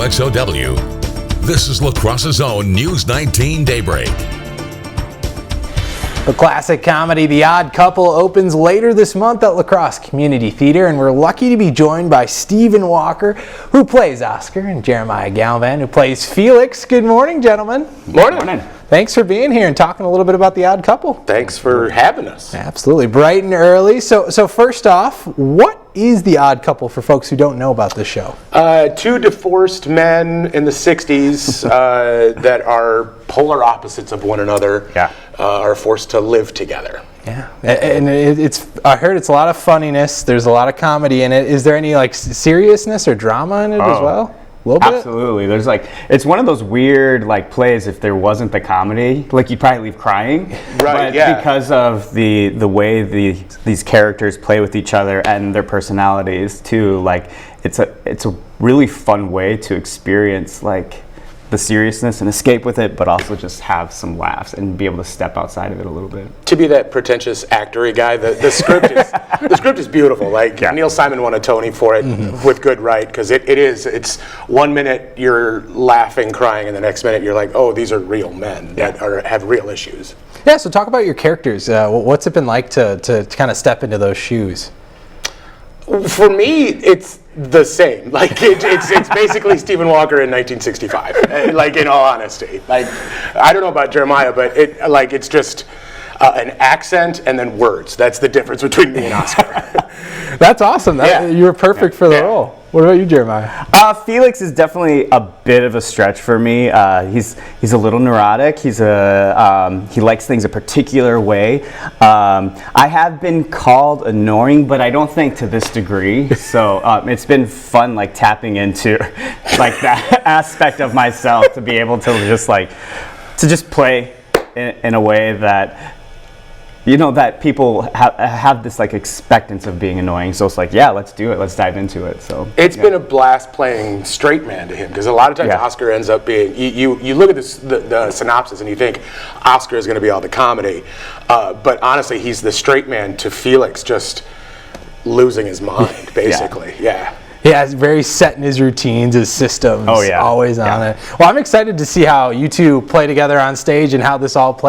WXOW. This is La Crosse's own News 19 Daybreak. The classic comedy The Odd Couple opens later this month at La Crosse Community Theatre, and we're lucky to be joined by Stephen Walker, who plays Oscar, and Jeremiah Galvan, who plays Felix. Good morning, gentlemen. Morning. Thanks for being here and talking a little bit about The Odd Couple. Thanks for having us. Absolutely. Bright and early. So first off, what is The Odd Couple for folks who don't know about this show? Two divorced men in the 60s that are polar opposites of one another are forced to live together. Yeah, and I heard it's a lot of funniness. There's a lot of comedy in it. Is there any like seriousness or drama in it as well? A little bit? Absolutely. There's it's one of those weird plays. If there wasn't the comedy, you'd probably leave crying. Right. But because of the way these characters play with each other and their personalities too, it's a really fun way to experience the seriousness and escape with it, but also just have some laughs and be able to step outside of it a little bit. To be that pretentious actory guy, the script is beautiful. Neil Simon won a Tony for it with good right, because it's 1 minute you're laughing, crying, and the next minute you're like, oh, these are real men that have real issues. Yeah, so talk about your characters. What's it been like to kind of step into those shoes? For me, it's the same. It's basically Stephen Walker in 1965. In all honesty, I don't know about Jeremiah, but it's just an accent and then words. That's the difference between me and Oscar. That's awesome. You were perfect for the role. What about you, Jeremiah? Felix is definitely a bit of a stretch for me. He's a little neurotic. He likes things a particular way. I have been called annoying, but I don't think to this degree. So it's been fun, tapping into that aspect of myself, to be able to just play in a way that, that people have this expectance of being annoying. So it's let's do it. Let's dive into it. So it's been a blast playing straight man to him, because a lot of times Oscar ends up being, you look at the synopsis and you think Oscar is going to be all the comedy, but honestly he's the straight man to Felix just losing his mind, basically. Yeah, he's very set in his routines, his systems, always on it. Well, I'm excited to see how you two play together on stage and how this all plays.